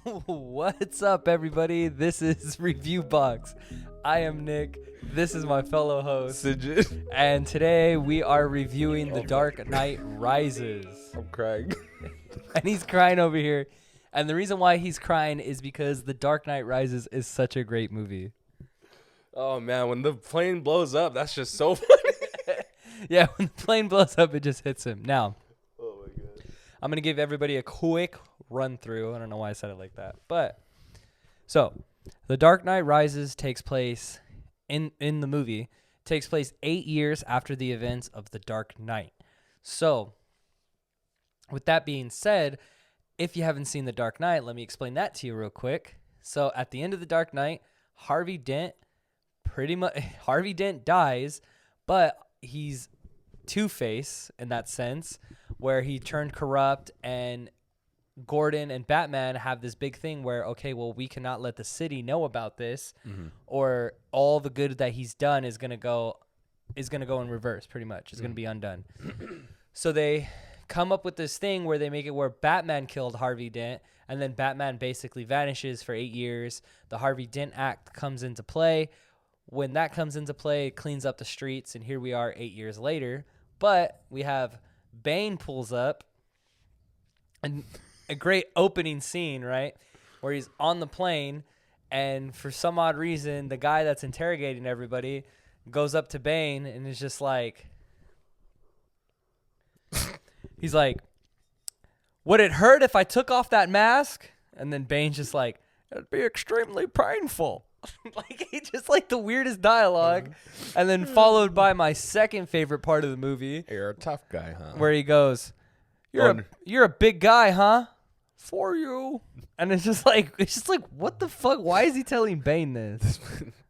What's up, everybody? This is Review Box. I am Nick. This is my fellow host, Sijit. and today we are reviewing The Dark Knight Rises. I'm crying. And he's crying over here. And the reason why he's crying is because The Dark Knight Rises is such a great movie. Oh, man, when the plane blows up, that's just so funny. Yeah, when the plane blows up, it just hits him. Now, Oh, my God. I'm going to give everybody a quick run through. I don't know why I said it like that. But, so, The Dark Knight Rises takes place in the movie, takes place 8 years after the events of The Dark Knight. So, with that being said, if you haven't seen The Dark Knight, let me explain that to you real quick. So, at the end of The Dark Knight, Harvey Dent dies, but he's Two-Face in that sense, where he turned corrupt, and Gordon and Batman have this big thing where, okay, well, we cannot let the city know about this, or all the good that he's done is gonna go in reverse, pretty much. It's gonna be undone. So they come up with this thing where they make it where Batman killed Harvey Dent, and then Batman basically vanishes for 8 years. The Harvey Dent Act comes into play. When that comes into play, it cleans up the streets, and here we are 8 years later. But we have Bane pulls up, and a great opening scene, right, where he's on the plane, and for some odd reason, the guy that's interrogating everybody goes up to Bane and is just like, he's like, would it hurt if I took off that mask? And then Bane's just like, it'd be extremely painful. Like, he just like the weirdest dialogue. And then followed by my second favorite part of the movie. You're a tough guy, huh? Where he goes, you're a big guy, huh? For you. And it's just like, what the fuck? Why is he telling Bane this?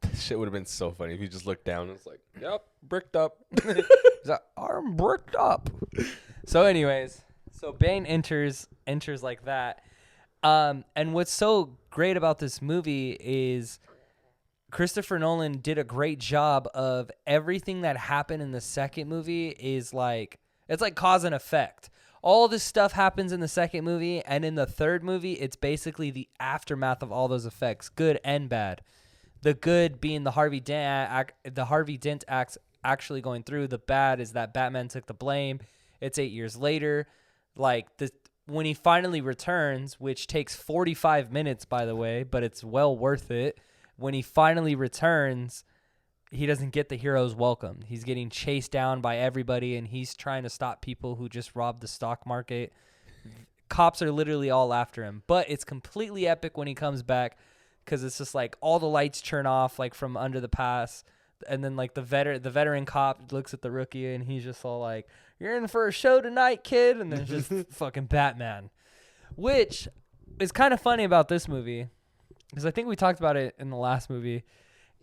This shit would have been so funny if you just looked down and it's like, yep, bricked up. He's like, I'm bricked up. So anyways, so Bane enters like that. And what's so great about this movie is Christopher Nolan did a great job of everything that happened in the second movie is like, it's like cause and effect. All this stuff happens in the second movie, and in the third movie, it's basically the aftermath of all those effects, good and bad. The good being the Harvey Dent Act actually going through. The bad is that Batman took the blame. It's 8 years later. Like, when he finally returns, which takes 45 minutes, by the way, but it's well worth it. When he finally returns, he doesn't get the hero's welcome. He's getting chased down by everybody, and he's trying to stop people who just robbed the stock market. Cops are literally all after him. But it's completely epic when he comes back, because it's just like all the lights turn off, like from under the pass. And then like the veteran cop looks at the rookie, and he's just all like, you're in for a show tonight, kid. And then just fucking Batman. Which is kind of funny about this movie, because I think we talked about it in the last movie,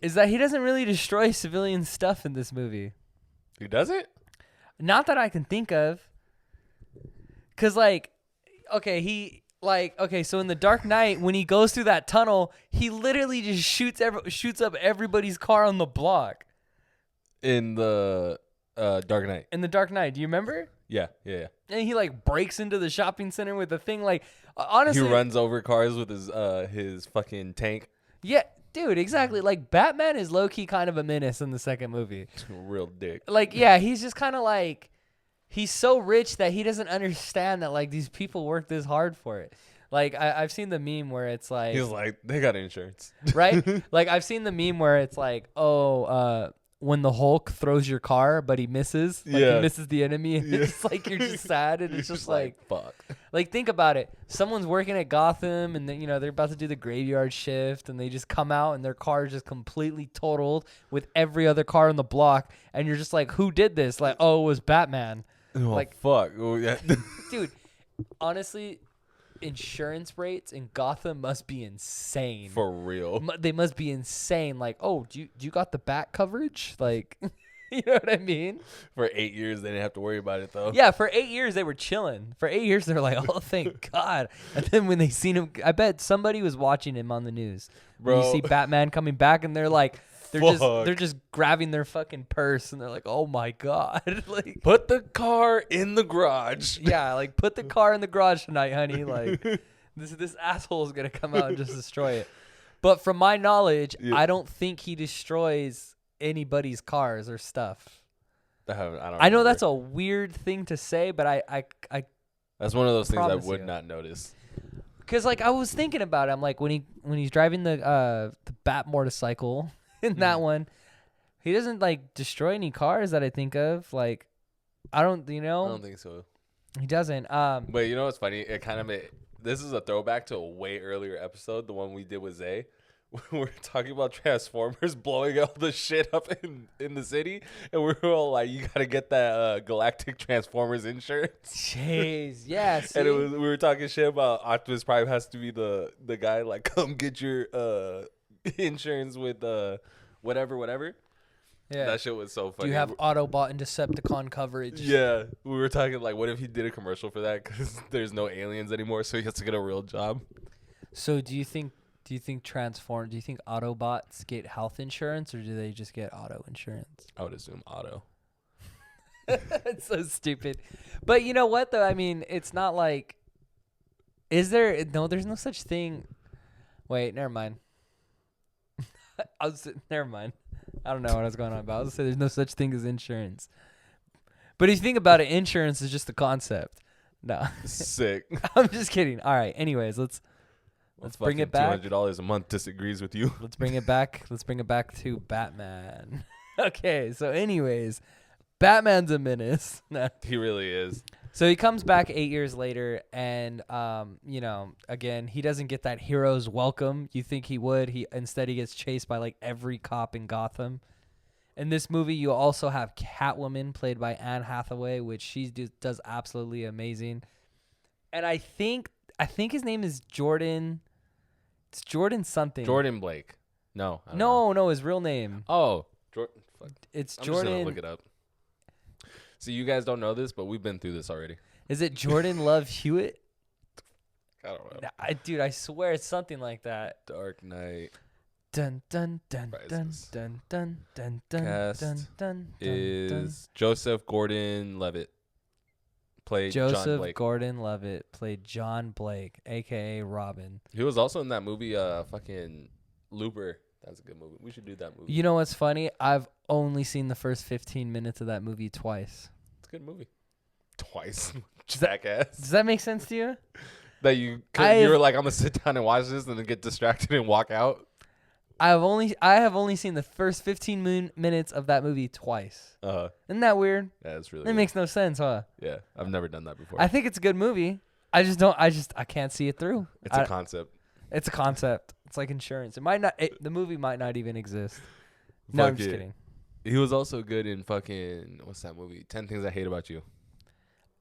is that he doesn't really destroy civilian stuff in this movie. He doesn't? Not that I can think of. Because, like, so in The Dark Knight, when he goes through that tunnel, he literally just shoots up everybody's car on the block. In the Dark Knight. In The Dark Knight. Do you remember? Yeah. And he, like, breaks into the shopping center with the thing, like, honestly. He runs over cars with his fucking tank. Yeah. Dude, exactly. Like, Batman is low-key kind of a menace in the second movie. Real dick. Like, yeah, he's just kind of like, he's so rich that he doesn't understand that, like, these people work this hard for it. Like, I've seen the meme where it's like. He's like, they got insurance. Right? Like, I've seen the meme where it's like, when the Hulk throws your car, but he misses. Like, he misses the enemy. And it's like, you're just sad. And it's just like, fuck. Like, think about it. Someone's working at Gotham, and then, they're about to do the graveyard shift, and they just come out, and their car is just completely totaled with every other car on the block. And you're just like, who did this? Like, oh, it was Batman. Oh, like, fuck. Oh, yeah. Dude, honestly, insurance rates in Gotham must be insane. For real. They must be insane. Like, oh, do you got the bat coverage? Like, you know what I mean? For 8 years, they didn't have to worry about it, though. Yeah, for 8 years, they were chilling. For 8 years, they were like, oh, thank God. And then when they seen him, I bet somebody was watching him on the news. Bro. When you see Batman coming back, and they're like, Fuck. They're just grabbing their fucking purse, and they're like, "Oh my god!" Like, put the car in the garage. Yeah, like put the car in the garage tonight, honey. Like, This asshole is gonna come out and just destroy it. But from my knowledge, Yeah. I don't think he destroys anybody's cars or stuff. I don't. I know remember. that's a weird thing to say, but I That's one of those things I promise would you. not notice. Because like I was thinking about it, I'm like when he's driving the Bat motorcycle in that one, he doesn't like destroy any cars that I think of. Like I don't think so. he doesn't. But you know what's funny? It kind of this is a throwback to a way earlier episode, the one we did with Zay. We're talking about Transformers blowing all the shit up in the city, and we're all like, "You gotta get that Galactic Transformers insurance." Jeez, yeah. See? And we were talking shit about Optimus Prime has to be the guy like, come get your insurance with whatever. Yeah. That shit was so funny. Do you have Autobot and Decepticon coverage? Yeah, we were talking like, what if he did a commercial for that because there's no aliens anymore, so he has to get a real job. So do you think Autobots get health insurance or do they just get auto insurance? I would assume auto. It's so stupid. But you know what though? I mean, it's not like there's no such thing. Wait, never mind. Never mind. I don't know what I was going on about. I was gonna say there's no such thing as insurance. But if you think about it, insurance is just a concept. No. Sick. I'm just kidding. All right. Anyways, let's bring it back. $200 a month disagrees with you. Let's bring it back. Let's bring it back to Batman. Okay. So anyways, Batman's a menace. No. He really is. So he comes back 8 years later and, again, he doesn't get that hero's welcome. You think he would. Instead, he gets chased by, like, every cop in Gotham. In this movie, you also have Catwoman, played by Anne Hathaway, which she does absolutely amazing. And I think his name is Jordan. It's Jordan something. Jordan Blake. No. I don't know. No, his real name. Oh. Jordan. Fuck. It's I'm Jordan. just going to look it up. So you guys don't know this, but we've been through this already. Is it Jordan Love Hewitt? I don't know. Dude, I swear it's something like that. Dark Knight. Dun dun dun dun Rises. dun dun dun dun Cast dun dun is Joseph Gordon-Levitt. Played John Joseph Blake. Gordon-Levitt played John Blake, aka Robin. He was also in that movie, fucking Looper. That's a good movie. We should do that movie. You know what's funny? I've only seen the first 15 minutes of that movie twice. It's a good movie. Twice. Jackass. Does that make sense to you? That you were like, I'm gonna sit down and watch this and then get distracted and walk out. I have only seen the first 15 minutes of that movie twice. Isn't that weird? Yeah, it's really That weird. makes no sense, huh? Yeah, I've never done that before. I think it's a good movie. I can't see it through. It's a concept. It's a concept. It's like insurance. The movie might not even exist. No, Fuck I'm just it. kidding. He was also good in fucking, what's that movie? 10 Things I Hate About You.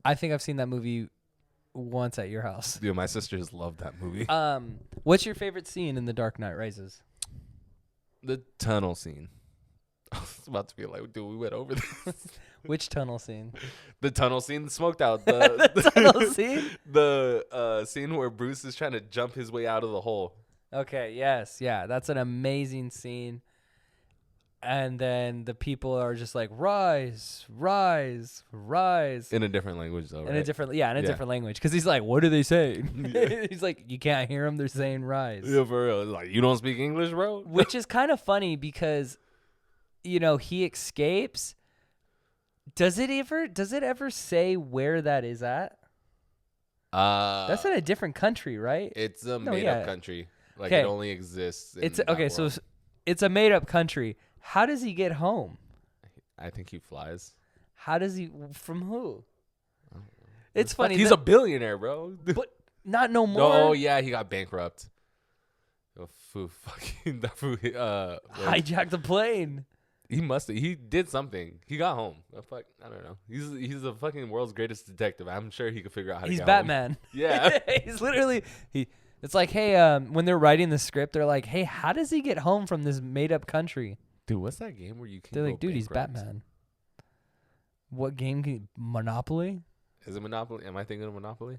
I think I've seen that movie once at your house. Dude, my sisters love that movie. What's your favorite scene in The Dark Knight Rises? The tunnel scene. I was about to be like, dude, we went over this. Which tunnel scene? The tunnel scene, smoked out. The tunnel scene? The scene where Bruce is trying to jump his way out of the hole. Okay, yes, yeah. That's an amazing scene. And then the people are just like, rise, rise, rise. In a different language, though, right? In a different language. Because he's like, what are they saying? He's like, you can't hear them. They're saying rise. Yeah, for real. It's like, you don't speak English, bro? Which is kind of funny because, he escapes. Does it ever say where that is at? That's in a different country, right? It's a made-up country. Like, Okay. it only exists in It's that okay. So world. it's a made-up country. How does he get home? I think he flies. How does he? From who? It's funny. He's a billionaire, bro. but not no more. Oh, yeah, he got bankrupt. Oh, fucking that fool, Hijacked the plane. He did something. He got home. I don't know. He's the fucking world's greatest detective. I'm sure he could figure out how to He's get Batman. home. Yeah. He's literally It's like, hey, when they're writing the script, they're like, hey, how does he get home from this made-up country? Dude, what's that game where you can They're go like, dude, he's bankrupt? Batman. What game? Monopoly? Is it Monopoly? Am I thinking of Monopoly?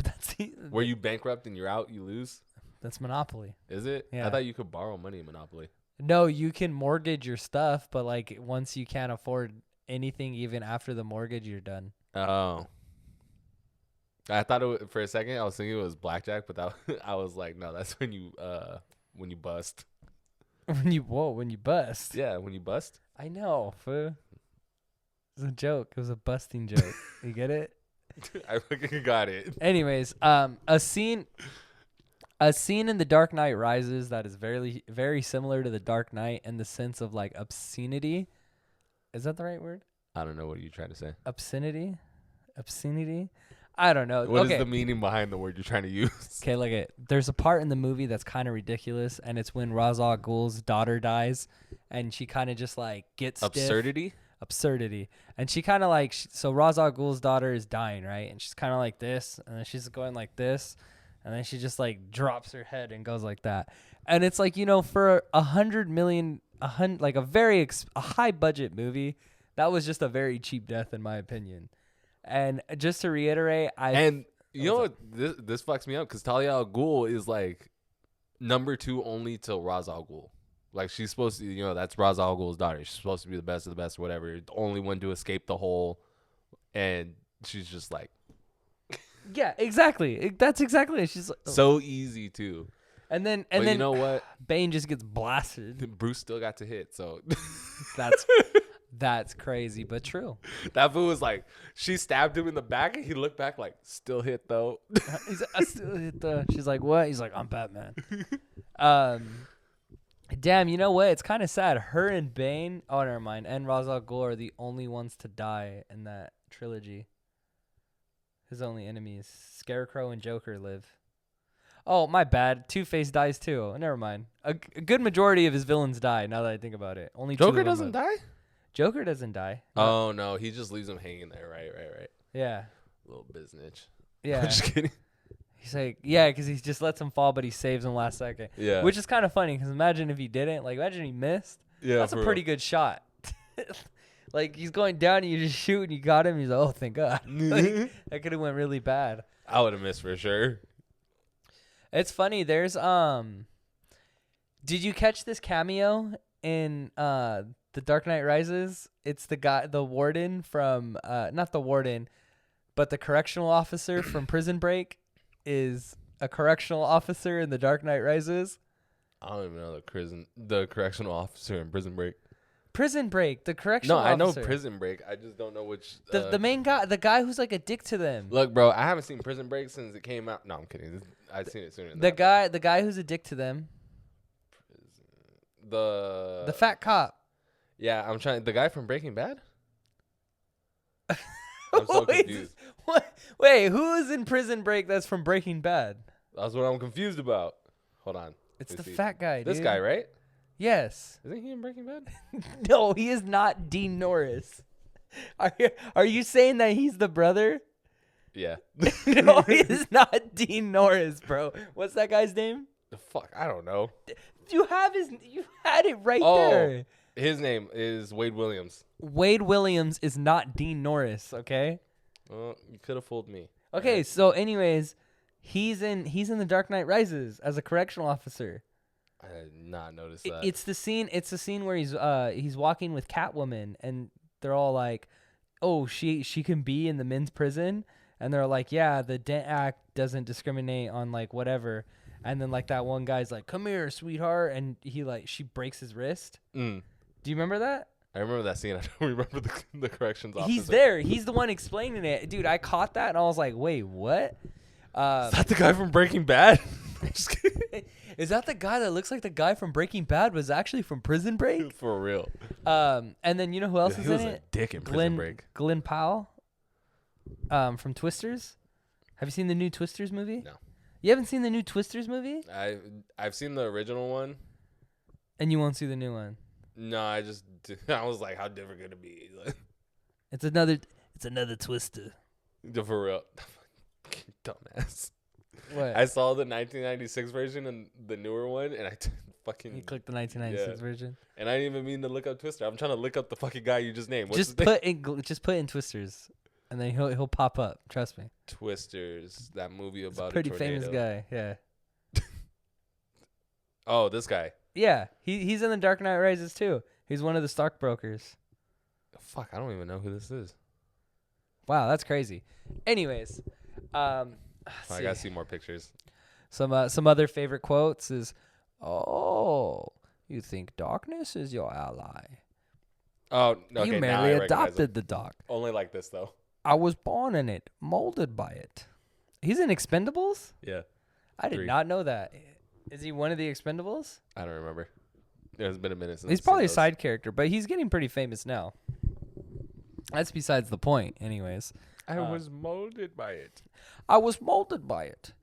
That's Where you bankrupt and you're out, you lose? that's Monopoly. Is it? Yeah. I thought you could borrow money in Monopoly. No, you can mortgage your stuff, but like once you can't afford anything, even after the mortgage, you're done. Oh. I thought for a second I was thinking it was blackjack, but I was like, no, that's when you bust. When you bust. Yeah, when you bust. I know, fool. It was a joke. It was a busting joke. You get it? I fucking got it. Anyways, a scene in The Dark Knight Rises that is very, very similar to The Dark Knight in the sense of like obscenity. Is that the right word? I don't know what you're trying to say. Obscenity? I don't know. What is the meaning behind the word you're trying to use? Okay, look there's a part in the movie that's kind of ridiculous, and it's when Ra's al Ghul's daughter dies, and she kind of just like gets absurdity. And she kind of like, so Ra's al Ghul's daughter is dying, right? And she's kind of like this, and then she's going like this, and then she just like drops her head and goes like that. And it's like, for $100 million, like a high budget movie, that was just a very cheap death in my opinion. And just to reiterate, you know what, this fucks me up because Talia al Ghul is like number 2 only to Ra's al Ghul. Like she's supposed to, that's Ra's al Ghul's daughter. She's supposed to be the best of the best, whatever. The only one to escape the hole, and she's just like, yeah, exactly. That's exactly it. She's like, so easy too. And then you know what? Bane just gets blasted. Bruce still got to hit, so That's crazy, but true. That fool was like, she stabbed him in the back, and he looked back like, still hit though. He's like, I still hit the. She's like, what? He's like, I'm Batman. Damn, you know what? It's kind of sad. Her and Bane, oh, never mind, and Ra's al Ghul are the only ones to die in that trilogy. His only enemies, Scarecrow and Joker, live. Oh, my bad. Two-Face dies too. Never mind. A good majority of his villains die. Now that I think about it, only Joker doesn't die. Joker doesn't die. Oh, no. He just leaves him hanging there. Right. Yeah. Little business. Yeah. I'm just kidding. He's like, yeah, because he just lets him fall, but he saves him last second. Yeah. Which is kind of funny, because imagine if he didn't. Like, imagine he missed. Yeah. That's a pretty good shot. Like, he's going down, and you just shoot, and you got him. He's like, oh, thank God. Like, that could have went really bad. I would have missed for sure. It's funny. There's, did you catch this cameo in, The Dark Knight Rises? It's the warden from, not the warden, but the correctional officer from Prison Break is a correctional officer in The Dark Knight Rises. I don't even know the correctional officer in Prison Break. Prison Break, the correctional officer. No, I know Prison Break. I just don't know which. The main guy, the guy who's like a dick to them. Look, bro, I haven't seen Prison Break since it came out. No, I'm kidding. I've seen it sooner than that. The guy who's a dick to them. The fat cop. Yeah, I'm trying. The guy from Breaking Bad? I'm so confused. Wait, who is in Prison Break that's from Breaking Bad? That's what I'm confused about. Hold on. It's the fat guy, dude. This guy, right? Yes. Isn't he in Breaking Bad? No, he is not Dean Norris. Are you saying that he's the brother? Yeah. No, he is not Dean Norris, bro. What's that guy's name? The fuck? I don't know. You had it right there. His name is Wade Williams. Wade Williams is not Dean Norris, okay? Well, you could have fooled me. Okay, so anyways, he's in The Dark Knight Rises as a correctional officer. I did not notice that. It's the scene where he's walking with Catwoman, and they're all like, "Oh, she can be in the men's prison," and they're like, "Yeah, the Dent Act doesn't discriminate on like whatever." And then like that one guy's like, "Come here, sweetheart," and she breaks his wrist. Do you remember that? I remember that scene. I don't remember the corrections officer. He's there. He's the one explaining it, dude. I caught that and I was like, "Wait, what?" Is that the guy from Breaking Bad? I'm just kidding. Is that the guy that looks like the guy from Breaking Bad was actually from Prison Break? For real. And then you know who else is in it? He was a dick in Prison Break. Glenn Powell from Twisters. Have you seen the new Twisters movie? No. You haven't seen the new Twisters movie? I've seen the original one. And you won't see the new one? No, I was like, how different could it be? It's another Twister. For real. Dumbass. What? I saw the 1996 version and the newer one, and I fucking... You clicked the 1996 version? And I didn't even mean to look up Twister. I'm trying to look up the fucking guy you just named. Just put in Twisters, and then he'll pop up. Trust me. Twisters, that movie about pretty famous guy, yeah. Oh, this guy. Yeah, he's in The Dark Knight Rises too. He's one of the stockbrokers. Fuck, I don't even know who this is. Wow, that's crazy. Anyways, I gotta see more pictures. Some other favorite quotes is, "Oh, you think darkness is your ally? Oh, okay. You Now merely I recognize adopted him. the dark. Only like this though. I was born in it, molded by it." He's in Expendables? Yeah. I did 3. not know that. Is he one of the Expendables? I don't remember. It's been a minute since He's I've probably a seen those. side character, but he's getting pretty famous now. That's besides the point, anyways. I was molded by it. I was molded by it.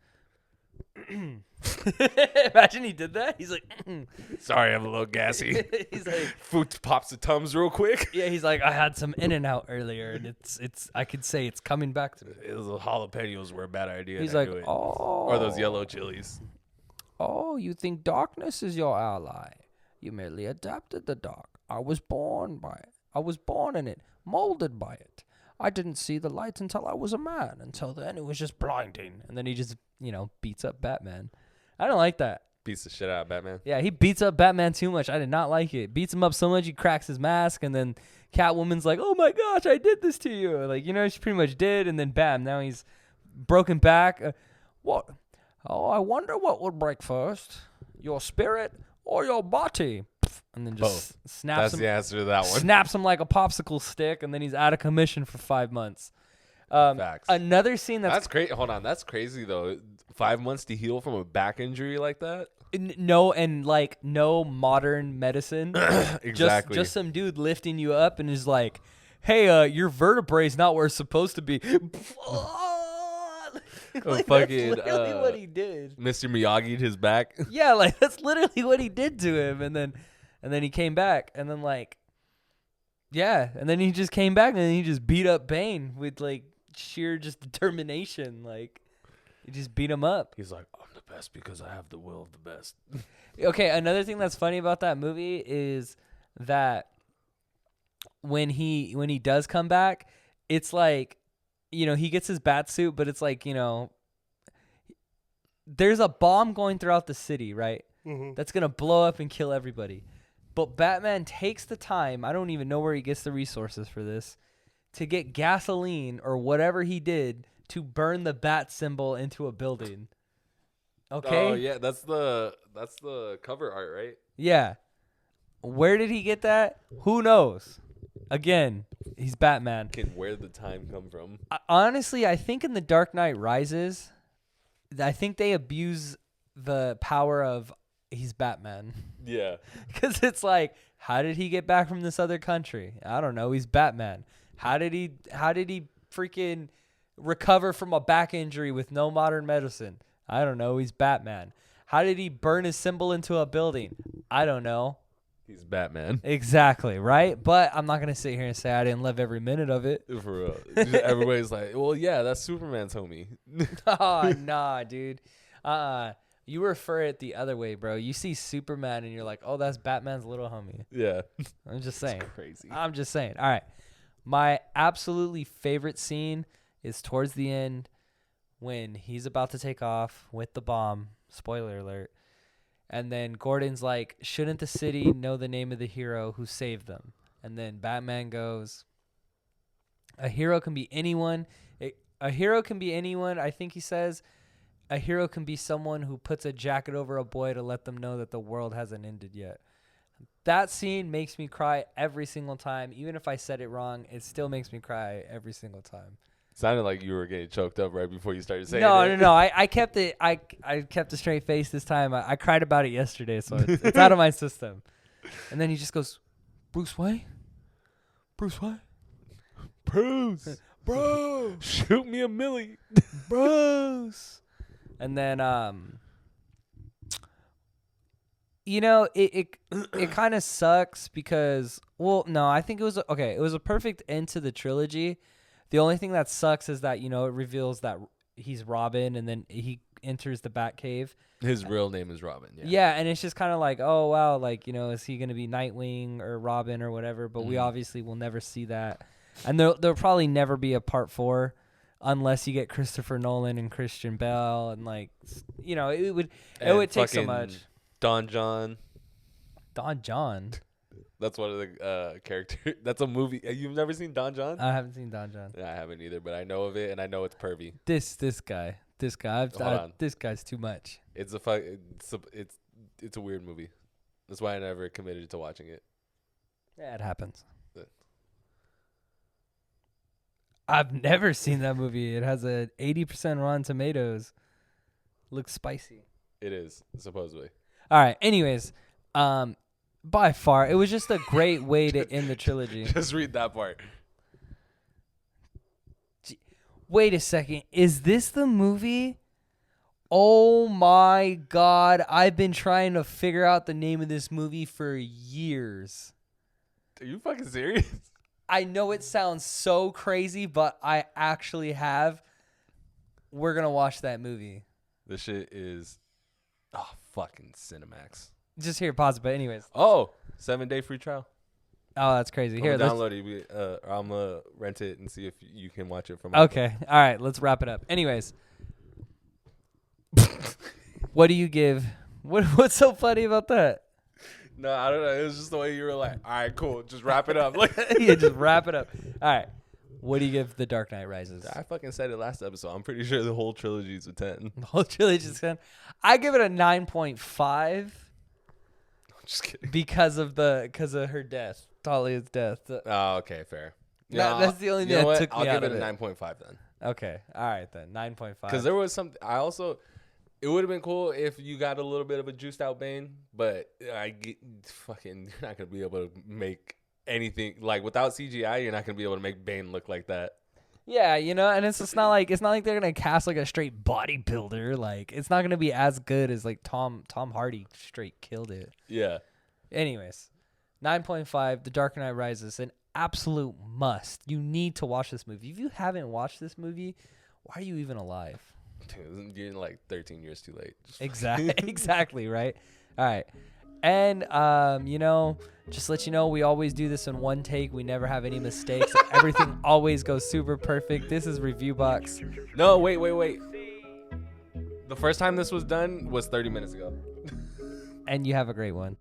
Imagine he did that. He's like, Sorry, I'm a little gassy. he's like, Food pops the Tums real quick. yeah, he's like, I had some In-N-Out earlier, and it's. I could say it's coming back to me. Those jalapenos were a bad idea. He's and I like, knew it. oh, Or those yellow chilies. oh, you think darkness is your ally? You merely adapted the dark. I was born by it. I was born in it, molded by it. I didn't see the light until I was a man. Until then, it was just blinding. And then he just, beats up Batman. I don't like that. Beats the shit out of Batman. Yeah, he beats up Batman too much. I did not like it. Beats him up so much he cracks his mask, and then Catwoman's like, "Oh my gosh, I did this to you!" Like, she pretty much did, and then bam, now he's broken back. What? Oh, I wonder what would break first, your spirit or your body? And then just snaps That's him. the answer to that one. Snaps him like a popsicle stick, and then he's out of commission for 5 months. Facts. Another scene That's great. Hold on, that's crazy though. 5 months to heal from a back injury like that. No modern medicine. Exactly. Just some dude lifting you up and is like, "Hey, your vertebrae's not where it's supposed to be." Like, fucking, that's literally what he did. Mr. Miyagi'd his back. Yeah, like that's literally what he did to him, and then he came back, and then and then he just came back, and then he just beat up Bane with like sheer just determination, like he just beat him up. He's like, I'm the best because I have the will of the best. Okay, another thing that's funny about that movie is that when he does come back, it's like, he gets his bat suit, but it's like, there's a bomb going throughout the city, right? Mm-hmm. That's going to blow up and kill everybody. But Batman takes the time, I don't even know where he gets the resources for this, to get gasoline or whatever he did to burn the bat symbol into a building. Okay? Oh yeah, that's the cover art, right? Yeah. Where did he get that? Who knows? Again, he's Batman. Where did the time come from? Honestly, I think in The Dark Knight Rises, I think they abuse the power of he's Batman. Yeah. Because it's like, how did he get back from this other country? I don't know. He's Batman. How did he freaking recover from a back injury with no modern medicine? I don't know. He's Batman. How did he burn his symbol into a building? I don't know. He's Batman. Exactly, right? But I'm not going to sit here and say I didn't love every minute of it. For real. Everybody's like, well, yeah, that's Superman's homie. Oh, nah, dude. You refer it the other way, bro. You see Superman and you're like, oh, that's Batman's little homie. Yeah. I'm just saying. It's crazy. I'm just saying. All right. My absolutely favorite scene is towards the end when he's about to take off with the bomb. Spoiler alert. And then Gordon's like, shouldn't the city know the name of the hero who saved them? And then Batman goes, a hero can be anyone. A hero can be anyone. I think he says, a hero can be someone who puts a jacket over a boy to let them know that the world hasn't ended yet. That scene makes me cry every single time. Even if I said it wrong, it still makes me cry every single time. Sounded like you were getting choked up right before you started saying it. No. I kept it. I kept a straight face this time. I cried about it yesterday, so it's out of my system. And then he just goes, Bruce Wayne? Bruce Wayne? Bruce. Bro. Shoot me a milli. Bruce. And then, it kind of sucks because, well, no, I think it was a perfect end to the trilogy. The only thing that sucks is that, it reveals that he's Robin and then he enters the Batcave. His real name is Robin. Yeah. Yeah, and it's just kind of like, oh, wow, like, is he going to be Nightwing or Robin or whatever? But we obviously will never see that. And there'll probably never be a part 4 unless you get Christopher Nolan and Christian Bale. And, like, it would take so much. Don John. Don John? That's one of the character. That's a movie. You've never seen Don John? I haven't seen Don John. Yeah, I haven't either, but I know of it, and I know it's pervy. This guy. This guy's too much. It's a weird movie. That's why I never committed to watching it. Yeah, it happens. But I've never seen that movie. It has a 80% Rotten Tomatoes. Looks spicy. it is, supposedly. All right. Anyways, by far, it was just a great way to end the trilogy. Just read that part. Wait a second. Is this the movie? Oh my God. I've been trying to figure out the name of this movie for years. Are you fucking serious? I know it sounds so crazy, but I actually have. We're going to watch that movie. This shit is fucking Cinemax. Just here, pause it. But anyways. Oh, 7-day free trial. Oh, that's crazy. Here, let's download it. I'm gonna rent it and see if you can watch it from. Okay. All right. Let's wrap it up. Anyways. What do you give? What's so funny about that? No, I don't know. It was just the way you were like, all right, cool. Just wrap it up. Like, Yeah, just wrap it up. All right. What do you give The Dark Knight Rises? I fucking said it last episode. I'm pretty sure the whole trilogy is a 10. The whole trilogy is 10. I give it a 9.5 I'm just kidding. because of her death. Talia's death. Oh, okay, fair. That's the only thing that took me I'll out give of it a it. 9.5 then. Okay. All right then. 9.5. Because there was something. It would have been cool if you got a little bit of a juiced out Bane, but you're not gonna be able to make anything like without CGI. You're not gonna be able to make Bane look like that. Yeah, and it's just not like they're gonna cast like a straight bodybuilder. Like it's not gonna be as good as like Tom Hardy straight killed it. Yeah. Anyways, 9.5. The Dark Knight Rises, an absolute must. You need to watch this movie. If you haven't watched this movie, why are you even alive? Dude, you're like 13 years too late. Exactly, right? All right. And, just let you know, we always do this in one take. We never have any mistakes. Everything always goes super perfect. This is Review Box. No, wait. The first time this was done was 30 minutes ago. And you have a great one.